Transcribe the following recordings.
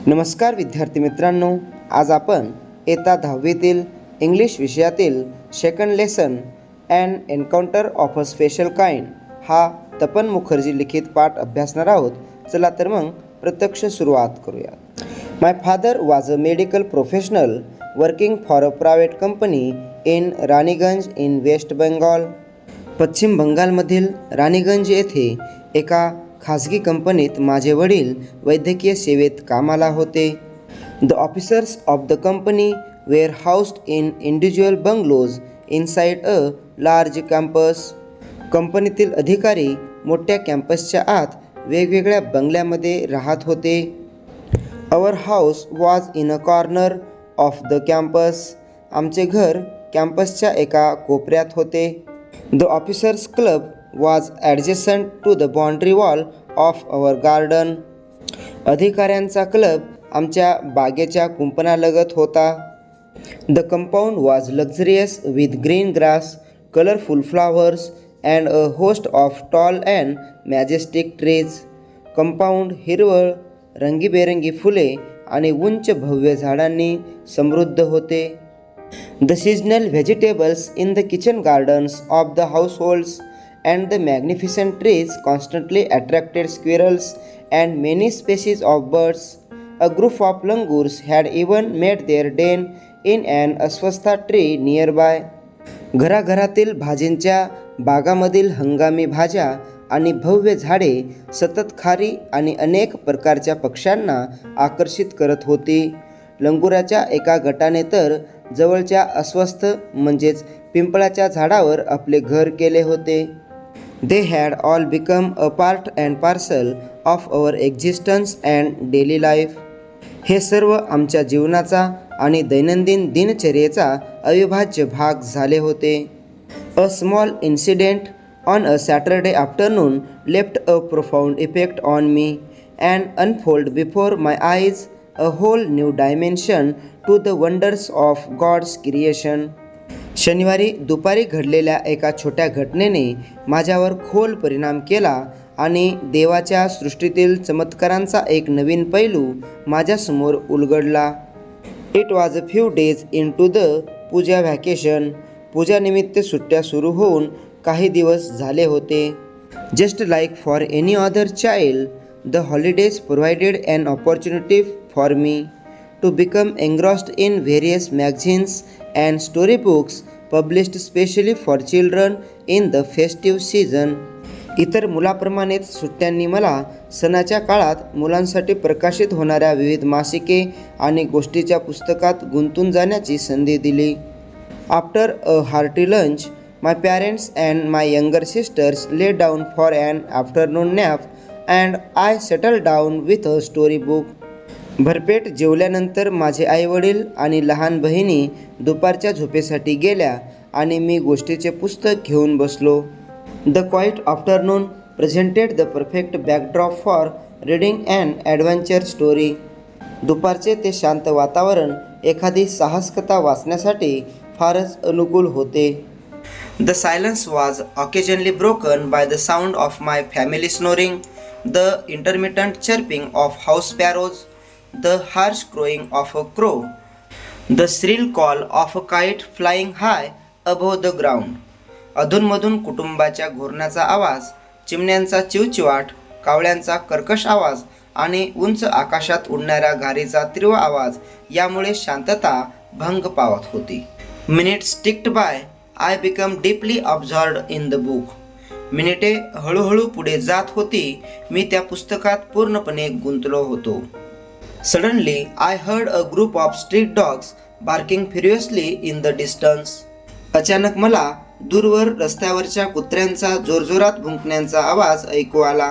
नमस्कार विद्यार्थी मित्रांनो, आज आपण इयत्ता 10वीतील इंग्लिश विषयातील second lesson and encounter of a special kind हा तपन मुखर्जी लिखित पाठ अभ्यासणार आहोत. चला तर मग प्रत्यक्ष सुरुवात करूया. My father was a medical professional working for a private company in Raniganj in West Bengal. पश्चिम बंगालमधील रानीगंज येथे एका खाजगी कंपनीत माझे वडील वैद्यकीय सेवेत कामाला होते. The officers of the company were housed in individual bungalows inside a large campus. कंपनीतील अधिकारी मोठ्या कॅम्पसच्या आत वेगवेगळ्या बंगल्यामध्ये राहत होते. Our house was in a corner of the campus. आमचे घर कॅम्पसच्या एका कोपऱ्यात होते. The officers club was adjacent to the boundary wall of our garden. अधिकाऱ्यांचा क्लब आमच्या बागेच्या कुंपणालगत होता. The compound was luxurious with green grass, colorful flowers and a host of tall and majestic trees. Compound हिरवळ, रंगीबेरंगी फुले आणि उंच भव्य झाडांनी समृद्ध होते. The seasonal vegetables in the kitchen gardens of the households and the magnificent trees constantly attracted squirrels and many species of birds. A group of langurs had even made their den in an aswastha tree nearby. घराघरातील भाजींच्या बागामधील हंगामी भाज्या आणि भव्य झाडे सतत खारी आणि अनेक प्रकारच्या पक्ष्यांना आकर्षित करत होती. लंगुराच्या एका गटाने तर जवळच्या अस्वस्थ म्हणजेच पिंपळाच्या झाडावर आपले घर केले होते. They had all become a part and parcel of our existence and daily life. हे सर्व आमच्या जीवनाचा आणि दैनंदिन दिनचर्येचा अविभाज्य भाग झाले होते. A small incident on a Saturday afternoon left a profound effect on me and unfolded before my eyes a whole new dimension to the wonders of God's creation. शनिवारी दुपारी घडलेल्या एका छोट्या घटनेने माझ्यावर खोल परिणाम केला आणि देवाच्या सृष्टीतील चमत्कारांचा एक नवीन पैलू माझ्यासमोर उलगडला. It was a few days in to the puja vacation. पूजानिमित्त सुट्ट्या सुरू होऊन काही दिवस झाले होते. Just like for any other child, the holidays provided an opportunity for me to become engrossed in various magazines and storybooks published specially for children in the festive season. इतर मुलाप्रमाणेच सुट्ट्यांनी मला सणाच्या काळात मुलांसाठी प्रकाशित होणाऱ्या विविध मासिके आणि गोष्टीच्या पुस्तकात गुंतून जाण्याची संधी दिली. After a hearty lunch, my parents and my younger sisters lay down for an afternoon nap and I settled down with a storybook. भरपेट जेवल्यानंतर माझे आईवडील आणि लहान बहिणी दुपारच्या झोपेसाठी गेल्या आणि मी गोष्टीचे पुस्तक घेऊन बसलो. The quiet afternoon presented the perfect backdrop for reading and adventure story. दुपारचे ते शांत वातावरण एखादी साहसकथा वाचण्यासाठी फारच अनुकूल होते. The silence was occasionally broken by the sound of my family snoring, the intermittent chirping of house sparrows, the harsh crowing of a crow, the shrill call of a kite flying high above the ground. अधूनमधून कुटुंबाच्या घोरण्याचा आवाज, चिमण्यांचा चिवचिवाट, कावळ्यांचा कर्कश आवाज आणि उंच आकाशात उडणाऱ्या घारीचा तीव्र आवाज यामुळे शांतता भंग पावत होती. Minutes ticked by, I become deeply absorbed in the book. मिनिटे हळूहळू पुढे जात होती. मी त्या पुस्तकात पूर्णपणे गुंतलो होतो. Suddenly, I heard a group of street dogs barking furiously in the distance. अचानक मला दूरवर रस्त्यावरच्या कुत्र्यांचा जोरजोरात भुंकण्याचा आवाज ऐकू आला.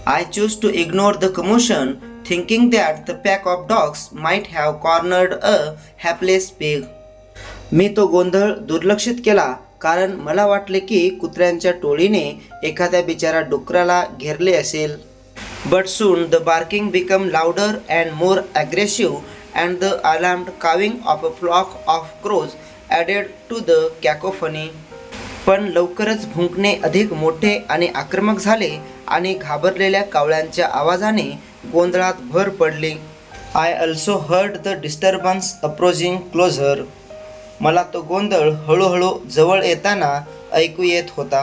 I chose to ignore the commotion, thinking that the pack of dogs might have cornered a hapless pig. मी तो गोंधळ दुर्लक्षित केला कारण मला वाटले की कुत्र्यांच्या टोळीने एखाद्या बिचारा डुकराला घेरले असेल. But soon the barking became louder and more aggressive, and the alarmed cawing of a flock of crows added to the cacophony. पण लवकरच भुंकणे अधिक मोठे आणि आक्रमक झाले आणि घाबरलेल्या कावळ्यांच्या आवाजाने गोंधळात भर पडली. I also heard the disturbance approaching closer. मला तो गोंधळ हळूहळू जवळ येताना ऐकू येत होता.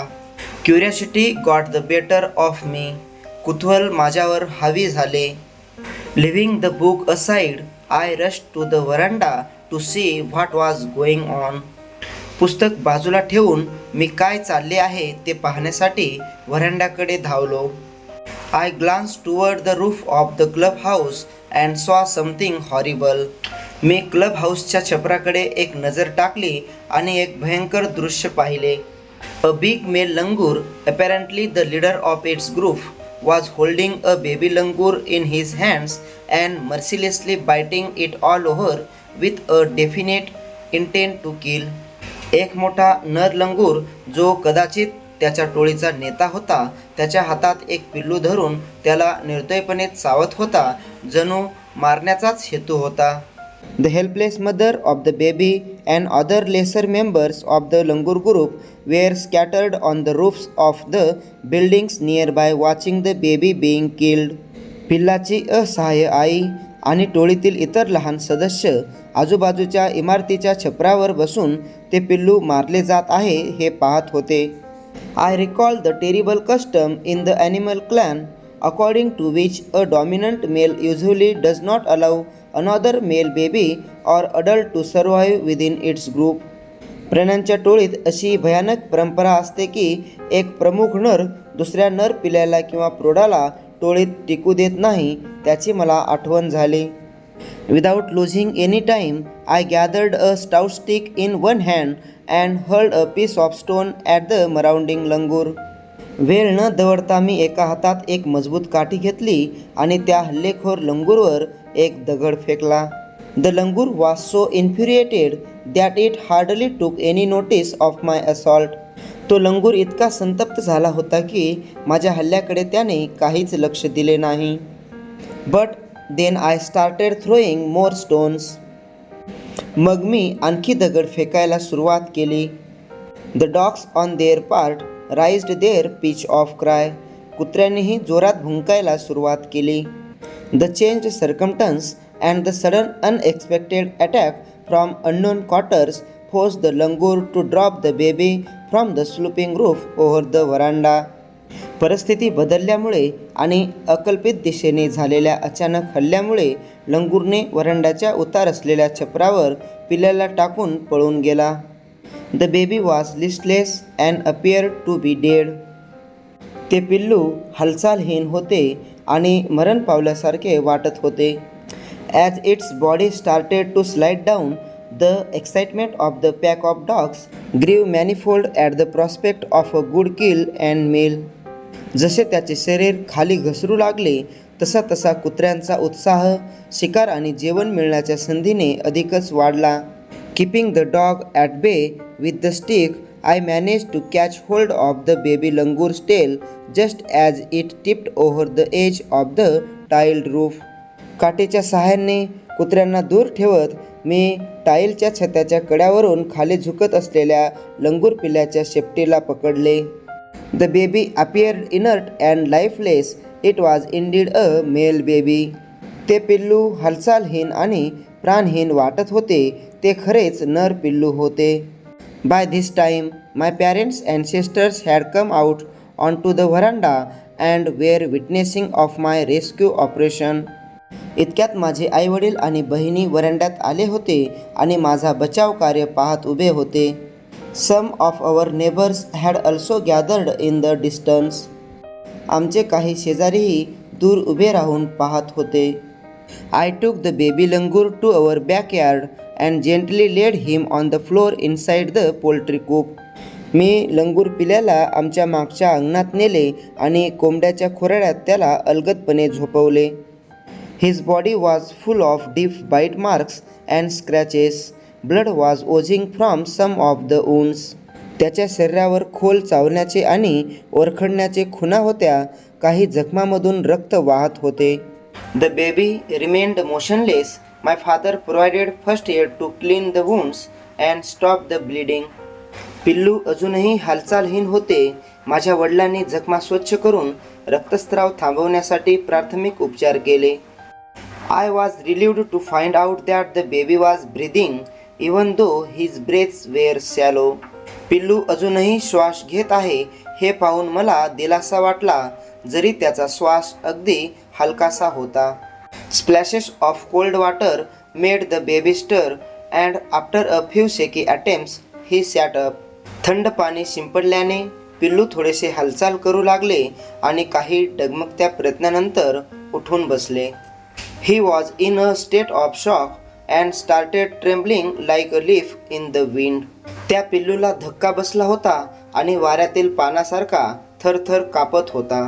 Curiosity got the better of me. कुतूहल माझ्यावर हावी झाले. Leaving the book aside I rush to the veranda to see what was going on. पुस्तक बाजूला ठेवून मी काय चालले आहे ते पाहण्यासाठी व्हरांड्याकडे धावलो. I glance toward the roof of the club house and saw something horrible. मी क्लब हाऊसच्या छपराकडे एक नजर टाकली आणि एक भयंकर दृश्य पाहिले. A big male langur, apparently the leader of its group, was holding a baby langur in his hands and mercilessly biting it all over with a definite intent to kill. एक मोठा नर लंगूर जो कदाचित त्याच्या टोळीचा नेता होता, त्याच्या हातात एक पिल्लू धरून त्याला निर्दयपणे चावत होता, जणू मारण्याचाच हेतू होता. The helpless mother of the baby and other lesser members of the langur group were scattered on the roofs of the buildings nearby watching the baby being killed. पिल्लाची असहाय्य आई आणि टोळीतील इतर लहान सदस्य आजूबाजूच्या इमारतीच्या छपरावर बसून ते पिल्लू मारले जात आहे हे पाहत होते. I recall the terrible custom in the animal clan according to which a dominant male usually does not allow another male baby or adult to survive within its group. प्राण्यांच्या टोळीत अशी भयानक परंपरा असते की एक प्रमुख नर दुसऱ्या नर पिल्याला किंवा प्रौढाला टोळीत टिकू देत नाही. त्याची मला आठवण झाली. Without losing any time, I gathered a stout stick in one hand and hurled a piece of stone at the marauding langur. वेळ न दवडता मी एका हातात एक मजबूत काठी घेतली आणि त्या हल्लेखोर लंगूरवर एक दगड फेकला. The langur was so infuriated that it hardly took any notice of my assault. तो लंगूर इतका संतप्त झाला होता की माझ्या हल्ल्याकडे त्याने काहीच लक्ष दिले नाही. But then I started throwing more stones. मग मी आणखी दगड फेकायला सुरुवात केली. The dogs on their part raised their pitch of cry. कुत्र्यांनीही जोरात भुंकायला सुरुवात केली. The changed circumstance and the sudden unexpected attack from unknown quarters forced the langur to drop the baby from the sloping roof over the veranda. परिस्थिती बदलल्यामुळे आणि अकल्पित दिशेने झालेल्या अचानक हल्ल्यामुळे लंगूरने वरांड्याच्या उतार असलेल्या छपरावर पिल्लाला टाकून पळून गेला. The baby was listless and appeared to be dead. ते पिल्लू हालचालहीन होते आणि मरण पावल्यासारखे वाटत होते. As its body started to slide down, the excitement of the pack of dogs grew manifold at the prospect of a good kill and meal. जसे त्याचे शरीर खाली घसरू लागले तसा तसा कुत्र्यांचा उत्साह शिकार आणि जेवण मिळण्याच्या संधीने अधिकच वाढला. Keeping the dog at bay with the stick, I managed to catch hold of the baby langur's tail just as it tipped over the edge of the tiled roof. काठीच्या सहाय्याने कुत्र्यांना दूर ठेवत मी टाईलच्या छताच्या कड्यावरून खाली झुकत असलेल्या लंगूर पिल्ल्याच्या शेपटीला पकडले. The baby appeared inert and lifeless. It was indeed a male baby. ते पिल्लू हालचालहीन आणि प्राणहीन वाटत होते. ते खरेच नर पिल्लू होते. By this time, my parents and sisters had come out onto the veranda and were witnessing of my rescue operation. इतक्यात माझे आईवडील आणि बहिणी वरांड्यात आले होते आणि माझा बचाव कार्य पाहत उभे होते. Some of our neighbors had also gathered in the distance. आमचे काही शेजारीही दूर उभे राहून पाहत होते. I took the baby langur to our backyard and gently laid him on the floor inside the poultry coop. मी लंगूर पिल्याला आमच्या मागच्या अंगणात नेले आणि कोंबड्याच्या खोराड्यात त्याला अलगदपणे झोपवले. His body was full of deep bite marks and scratches. Blood was oozing from some of the wounds. त्याच्या शरीरावर खोल चावण्याचे आणि ओरखडण्याचे खुणा होत्या. काही जखमांमधून रक्त वाहत होते. The baby remained motionless. My father provided first aid to clean the wounds and stop the bleeding. पिल्लू अजूनही हालचालहीन होते. माझ्या वडिलांनी जखमा स्वच्छ करून रक्तस्राव थांबवण्यासाठी प्राथमिक उपचार केले. I was relieved to find out that the baby was breathing even though his breaths were shallow. पिल्लू अजूनही श्वास घेत आहे हे पाहून मला दिलासा वाटला, जरी त्याचा श्वास अगदी हलकासा होता. Splashes of cold water made the baby stir and after a few shaky attempts he sat up. थंड पाणी शिंपडल्याने पिल्लू थोडेसे हालचाल करू लागले आणि काही डगमगत्या प्रयत्नानंतर उठून बसले. He was in a state of shock and started trembling like a leaf in the wind. त्या पिल्लूला धक्का बसला होता आणि वाऱ्यातील पानासारखा थरथर कापत होता.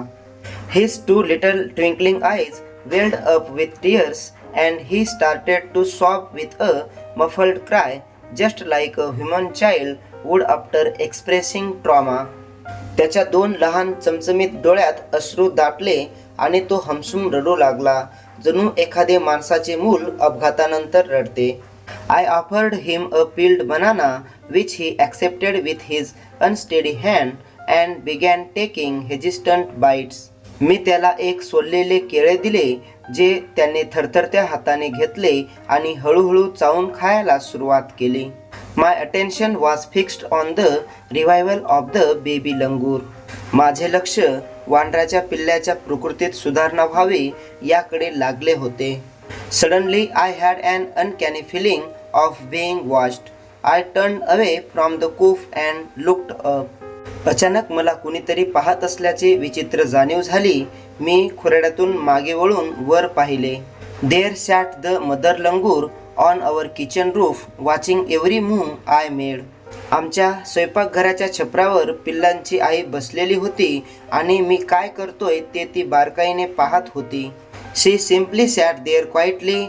His two little twinkling eyes welled up with tears and he started to sob with a muffled cry just like a human child would after expressing trauma. त्याच्या दोन लहान चमचमीत डोळ्यात अश्रू दाटले आणि तो हमसून रडू लागला, जणू एखादे माणसाचे मूल अपघातानंतर रडते. I offered him a peeled banana which he accepted with his unsteady hand and began taking hesitant bites. मी त्याला एक सोललेले केळे दिले जे त्याने थरथरत्या हाताने घेतले आणि हळूहळू चावून खायला सुरुवात केली. My attention was fixed on the revival of the baby langur. माझे लक्ष वानराच्या पिल्ल्याच्या प्रकृतीत सुधारणा व्हावी याकडे लागले होते. Suddenly I had an uncanny feeling of being watched. I turned away from the coof and looked up. अचानक मला कुणीतरी पाहत असल्याची विचित्र जाणीव झाली. मी खुराड्यातून मागे वळून वर पाहिले. There sat the mother langur on our kitchen roof watching every move I made. आमच्या स्वयंपाकघराच्या छपरावर पिल्लांची आई बसलेली होती आणि मी काय करतोय ते ती बारकाईने पाहत होती. She simply sat there quietly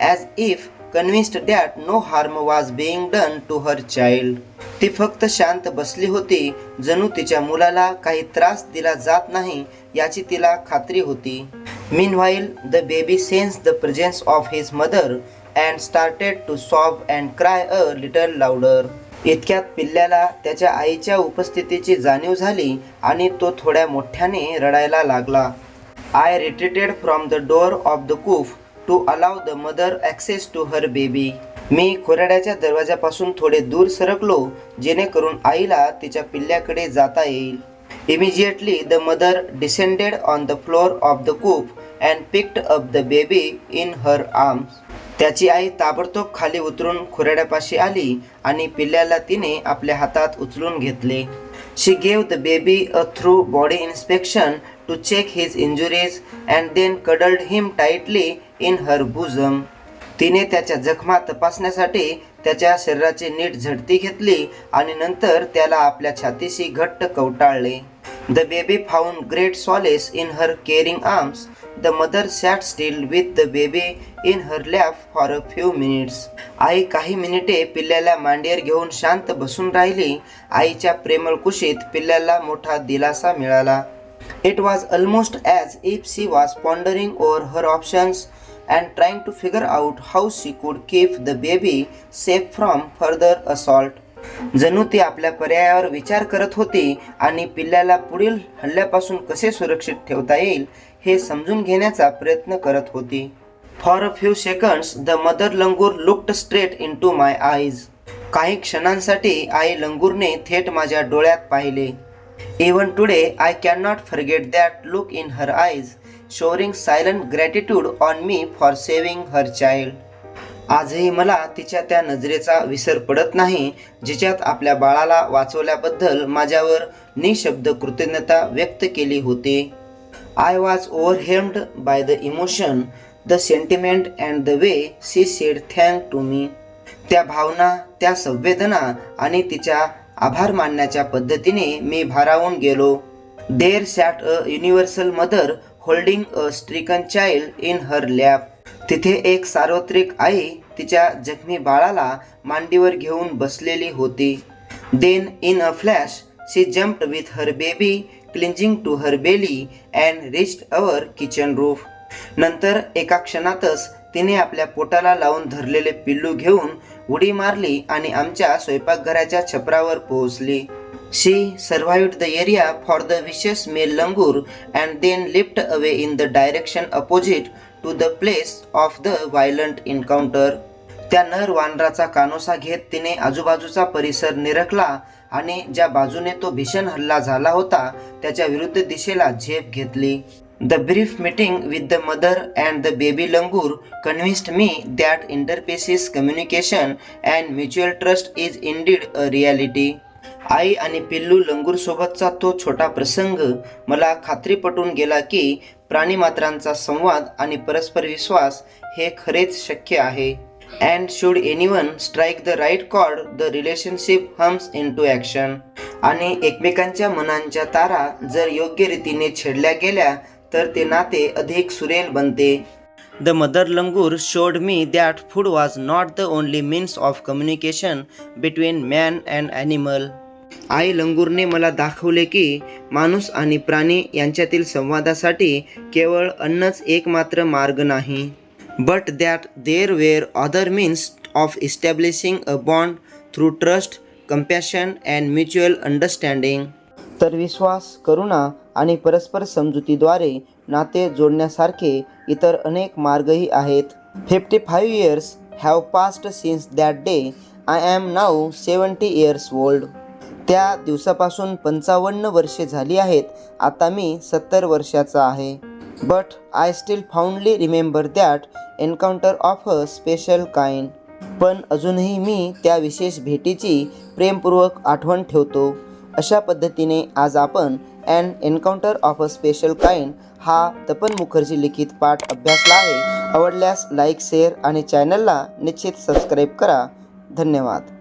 as if convinced that no harm was being done to her child. ती फक्त शांत बसली होती, जणू तिच्या मुलाला काही त्रास दिला जात नाही याची तिला खात्री होती. Meanwhile, the baby sensed the presence of his mother and started to sob and cry a little louder. इतक्यात पिल्ल्याला त्याच्या आईच्या उपस्थितीची जाणीव झाली आणि तो थोड्या मोठ्याने रडायला लागला. I retreated from the door of the coop to allow the mother access to her baby. मी खुराड्याच्या दरवाजापासून थोडे दूर सरकलो जेणेकरून आईला तिच्या पिल्ल्याकडे जाता येईल. Immediately the mother descended on the floor of the coop and picked up the baby in her arms. त्याची आई ताबडतोब खाली उतरून खुराड्यापाशी आली आणि पिल्ल्याला तिने आपल्या हातात उचलून घेतले. She gave the baby a thorough body inspection to check his injuries and then cuddled him tightly in her bosom. तिने त्याच्या जखमा तपासण्यासाठी त्याच्या शरीराची नीट झडती घेतली आणि नंतर त्याला आपल्या छातीशी घट्ट कवटाळले. The baby found great solace in her caring arms. The mother sat still with the baby in her lap for a few minutes. आई काही मिनिटे पिल्ल्याला मांडीवर घेऊन शांत बसून राहिली. आईच्या प्रेमळ कुशीत पिल्ल्याला मोठा दिलासा मिळाला. It was almost as if she was pondering over her options and trying to figure out how she could keep the baby safe from further assault. जणू ती आपल्या पर्यायावर विचार करत होती आणि पिल्ल्याला पुढील हल्ल्यापासून कसे सुरक्षित ठेवता येईल हे समजून घेण्याचा प्रयत्न करत होती. For a few seconds the mother langur looked straight into my eyes. काही क्षणांसाठी आई लंगूरने थेट माझ्या डोळ्यात पाहिले. Even today I cannot forget that look in her eyes, showing silent gratitude on me for saving her child. आजही मला तिच्या त्या नजरेचा विसर पडत नाही जिच्यात आपल्या बाळाला वाचवल्याबद्दल माझ्यावर निशब्द कृतज्ञता व्यक्त केली होती. I was overwhelmed by the emotion, the sentiment and the way she said thank to me. त्या भावना, त्या संवेदना आणि तिच्या आभार मानण्याच्या पद्धतीने मी भारावून गेलो. There sat a universal mother holding a stricken child in her lap. तिथे एक सार्वत्रिक आई तिच्या जखमी बाळाला मांडीवर घेऊन बसलेली होती. Then in a flash she jumped with her baby clinging to her belly and reached our kitchen roof. नंतर एका क्षणातच तिने आपल्या पोटाला लावून धरलेले पिल्लू घेऊन उडी मारली आणि आमच्या स्वयंपाकघराच्या छपरावर पोहोचली. She survived the area for the vicious male langur and then leapt away in the direction opposite to the place of the violent encounter. त्या नर वानराचा कानोसा घेत तिने आजूबाजूचा परिसर निरखला आणि ज्या बाजूने तो भीषण हल्ला झाला होता त्याच्या विरुद्ध दिशेला झेप घेतली. The brief meeting with the mother and the baby langur convinced me that interspecies communication and mutual trust is indeed a reality. आई आणि पिल्लू लंगूर सोबतचा तो छोटा प्रसंग मला खात्री पटवून गेला की प्राणीमात्रांचा संवाद आणि परस्पर विश्वास हे खरेच शक्य आहे. And should anyone strike the right chord, the relationship hums into action. आणि एकमेकांच्या मनांच्या तारा जर योग्य रीतीने छेडल्या गेल्या तर ते नाते अधिक सुरेल बनते. The mother langur showed me that food was not the only means of communication between man and animal. आई लंगूरने मला दाखवले की माणूस आणि प्राणी यांच्यातील संवादासाठी केवळ अन्नच एकमात्र मार्ग नाही, but that there were other means of establishing a bond through trust, compassion and mutual understanding. तर विश्वास, करुणा आणि परस्पर समजुतीद्वारे नाते जोडण्यासारखे इतर अनेक मार्गही आहेत. 55 years have passed since that day. I am now 70 years old. त्या दिवसापासून 55 वर्षे झाली आहेत. आता मी 70 वर्षाचा आहे. But I still fondly remember that encounter of a special kind. पण अजूनही मी त्या विशेष भेटीची प्रेमपूर्वक आठवण ठेवतो. अशा पद्धतीने आज आपण an encounter of a special kind हा तपन मुखर्जी लिखित पाठ अभ्यासला आहे. आवडल्यास लाईक, शेअर आणि चॅनलला निश्चित सबस्क्राईब करा. धन्यवाद.